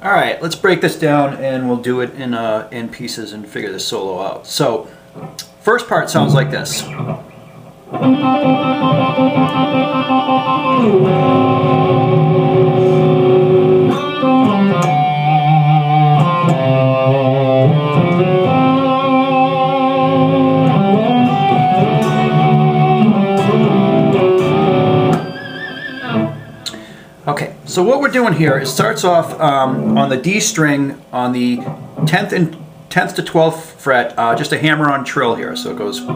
Alright, let's break this down and we'll do it in pieces and figure this solo out. So, first part sounds like this. Okay, so what we're doing here, it starts off on the D string on the 10th to 12th fret, just a hammer-on trill here. So it goes, and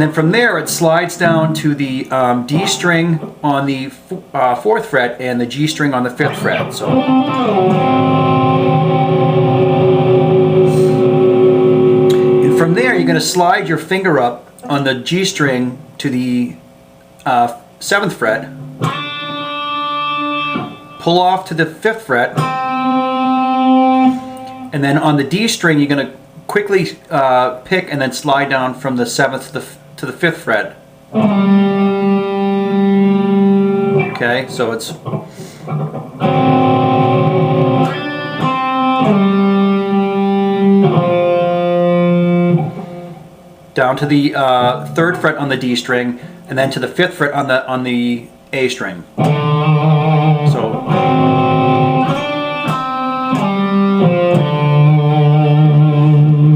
then from there it slides down to the D string on the 4th fret and the G string on the 5th fret. So, and from there you're going to slide your finger up on the G string to the 7th fret, pull off to the 5th fret, and then on the D string you're going to quickly pick and then slide down from the 7th to the 5th fret. Okay, so it's down to the 3rd fret on the D string, and then to the 5th fret on the A string. So,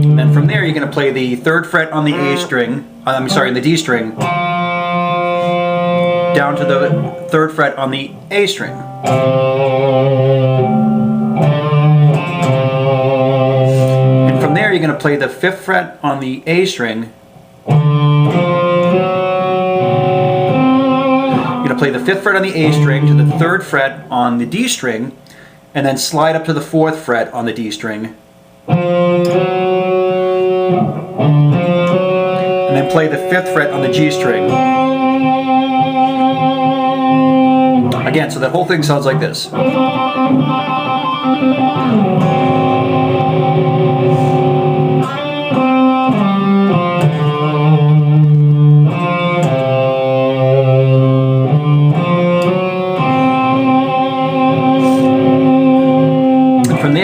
and then from there you're going to play the 3rd fret on the A string. I'm sorry, the D string, down to the 3rd fret on the A string. From there you're going to play the 5th fret on the A string. You're going to play the 5th fret on the A string to the 3rd fret on the D string, and then slide up to the 4th fret on the D string. And then play the 5th fret on the G string. Again, so the whole thing sounds like this.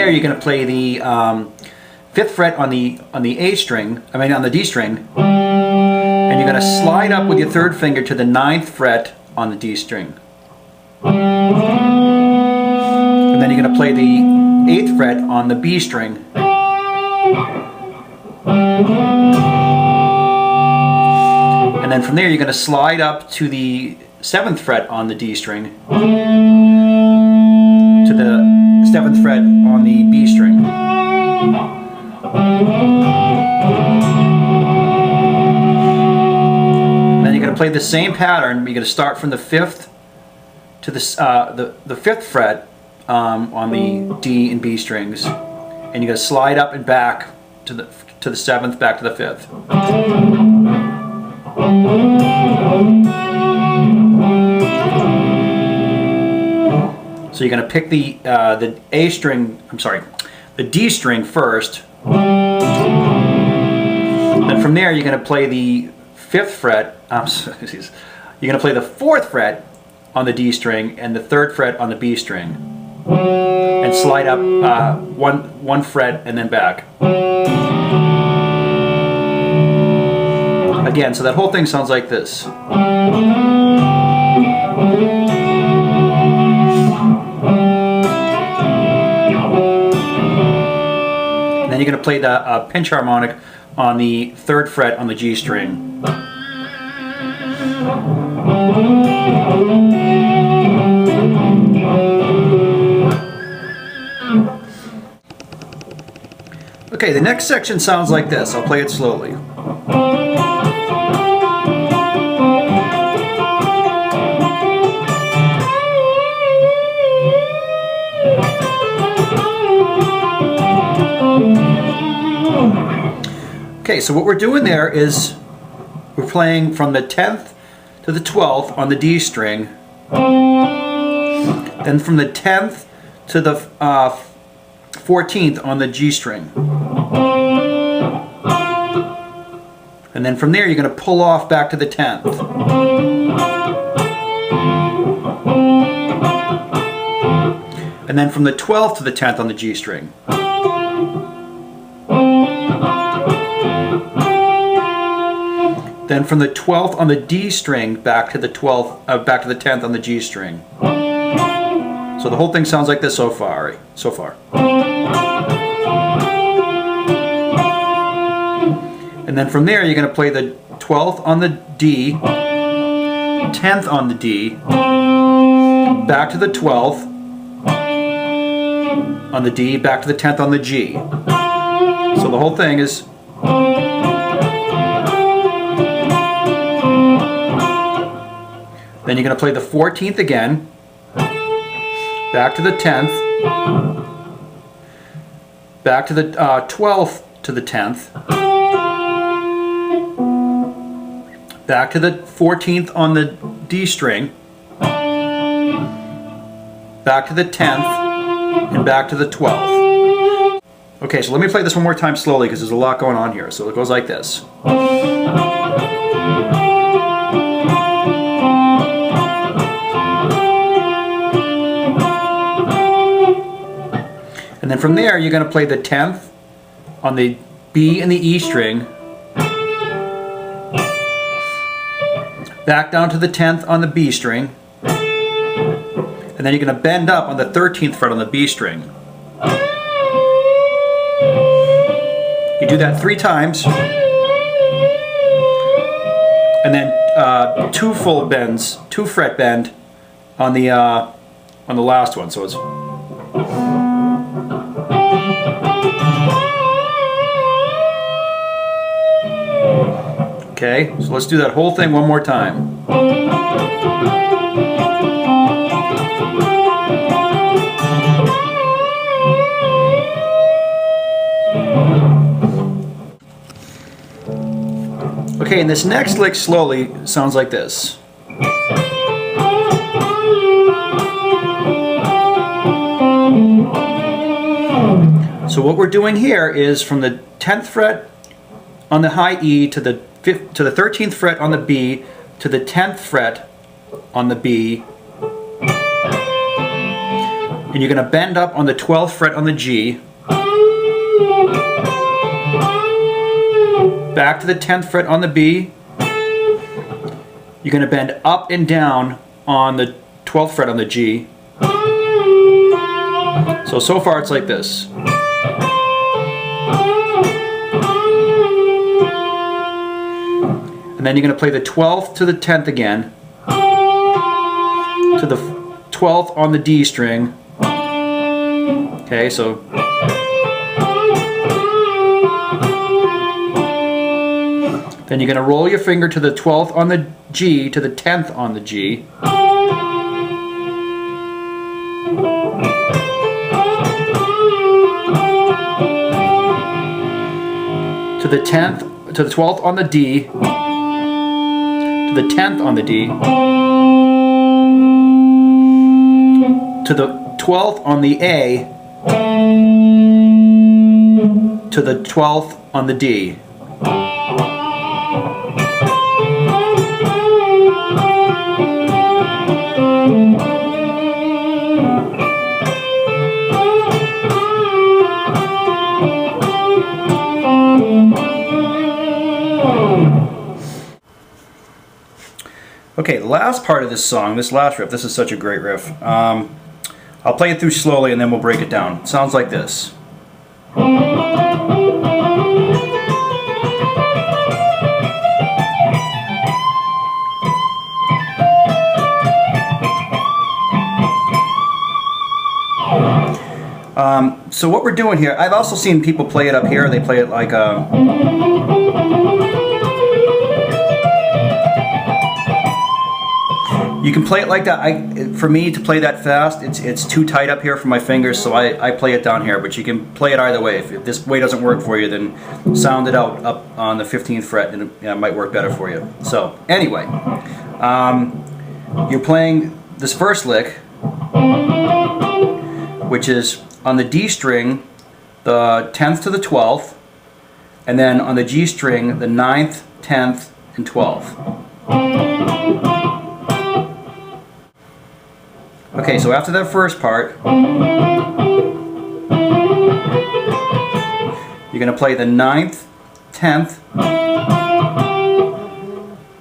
You're going to play the 5th fret on the A string, on the D string, and you're going to slide up with your 3rd finger to the 9th fret on the D string. And then you're going to play the 8th fret on the B string. And then from there you're going to slide up to the 7th fret on the D string, to the 7th fret on the B string. And then you're going to play the same pattern. You're going to start from the 5th to the 5th fret on the D and B strings, and you're going to slide up and back to the 7th, back to the 5th. So you're going to pick the A string, the D string first. Then from there you're going to play the 5th fret, you're going to play the 4th fret on the D string and the 3rd fret on the B string. And slide up one fret and then back. Again, so that whole thing sounds like this. Then you're going to play the pinch harmonic on the 3rd fret on the G string. Okay, the next section sounds like this. I'll play it slowly. Okay, so what we're doing there is we're playing from the 10th to the 12th on the D string, then from the 10th to the 14th on the G string. And then from there you're going to pull off back to the 10th. And then from the 12th to the 10th on the G string. Then from the 12th on the D string back to the back to the 10th on the G string. So the whole thing sounds like this so far. And then from there you're going to play the 12th on the D, 10th on the D, back to the 12th on the D, back to the 10th on the G. So the whole thing is. Then you're going to play the 14th again, back to the 10th, back to the 12th to the 10th, back to the 14th on the D string, back to the 10th, and back to the 12th. Okay, so let me play this one more time slowly because there's a lot going on here. So it goes like this. And then from there, you're going to play the 10th on the B and the E string, back down to the 10th on the B string, and then you're going to bend up on the 13th fret on the B string. You do that 3 times, and then 2 full bends, 2 fret bend on the last one. So it's. Okay, so let's do that whole thing one more time. Okay, and this next lick slowly sounds like this. So what we're doing here is from the 10th fret on the high E to the 13th fret on the B to the 10th fret on the B, and you're going to bend up on the 12th fret on the G, back to the 10th fret on the B, you're going to bend up and down on the 12th fret on the G. So far it's like this. And then you're going to play the 12th to the 10th again, to the 12th on the D string. Okay, so. Then you're going to roll your finger to the 12th on the G, to the 10th on the G. To the 10th, to the 12th on the D, to the 10th on the D, to the 12th on the A, to the 12th on the D. Okay, the last part of this song, this last riff, this is such a great riff. I'll play it through slowly and then we'll break it down. It sounds like this. So what we're doing here, I've also seen people play it up here. They play it like you can play it like that. For me to play that fast, it's too tight up here for my fingers, so I play it down here. But you can play it either way. If this way doesn't work for you, then sound it out up on the 15th fret, and it might work better for you. So anyway, you're playing this first lick, which is on the D string, the 10th to the 12th, and then on the G string, the 9th, 10th, and 12th. Okay, so after that first part, you're going to play the 9th, 10th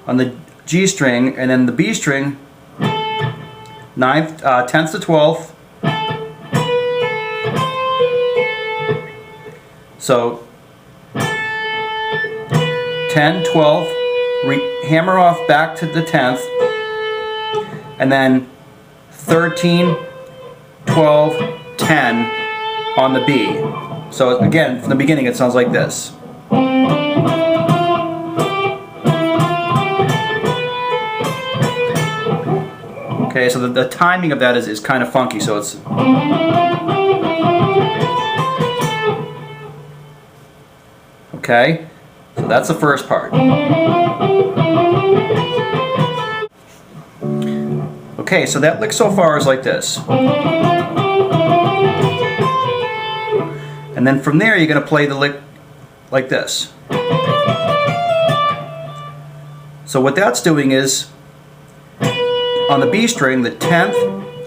on the G string, and then the B string, 9th, 10th to 12th. So 10, 12, hammer off back to the 10th, and then 13, 12, 10 on the B. So again, from the beginning it sounds like this. Okay, so the timing of that is kind of funky, so it's... Okay, so that's the first part. Okay, so that lick so far is like this. And then from there you're going to play the lick like this. So what that's doing is, on the B string, the 10th,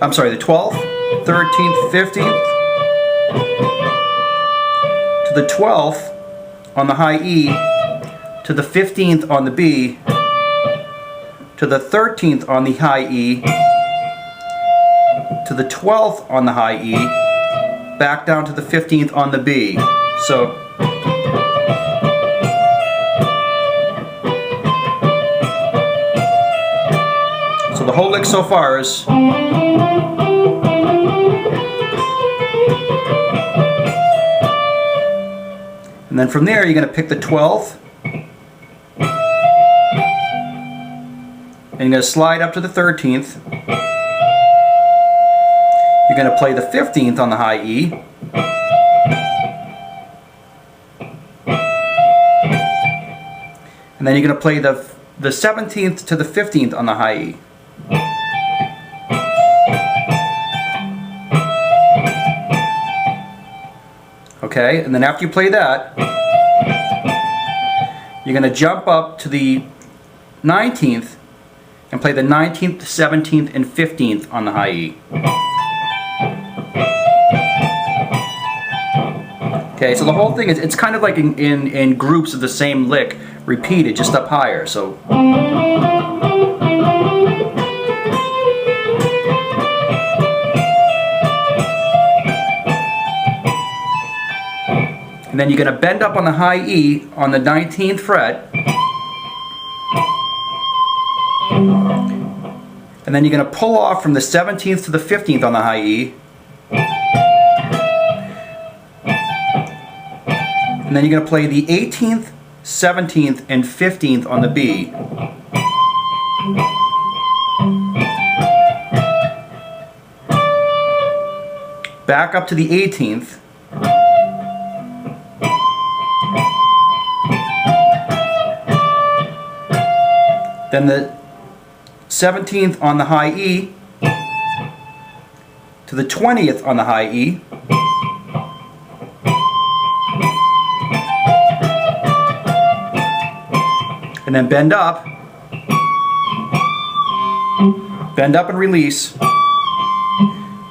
I'm sorry, the 12th, 13th, 15th, to the 12th on the high E, to the 15th on the B, to the 13th on the high E, to the 12th on the high E, back down to the 15th on the B. So the whole lick so far is... And then from there you're going to pick the 12th, and you're going to slide up to the 13th. You're going to play the 15th on the high E. And then you're going to play the 17th to the 15th on the high E. Okay, and then after you play that, you're going to jump up to the 19th and play the 19th, 17th, and 15th on the high E. Okay, so the whole thing is, it's kind of like in groups of the same lick, repeated, just up higher. So. And then you're going to bend up on the high E on the 19th fret. And then you're going to pull off from the 17th to the 15th on the high E. And then you're going to play the 18th, 17th, and 15th on the B. Back up to the 18th. Then the 17th on the high E to the 20th on the high E. And then bend up and release,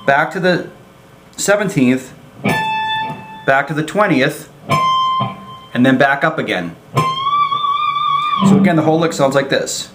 back to the 17th, back to the 20th, and then back up again. So again, the whole lick sounds like this.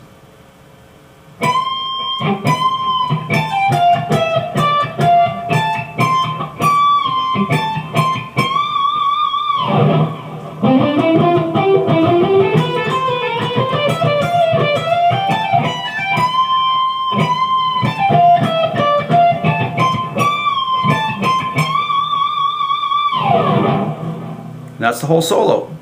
That's the whole solo.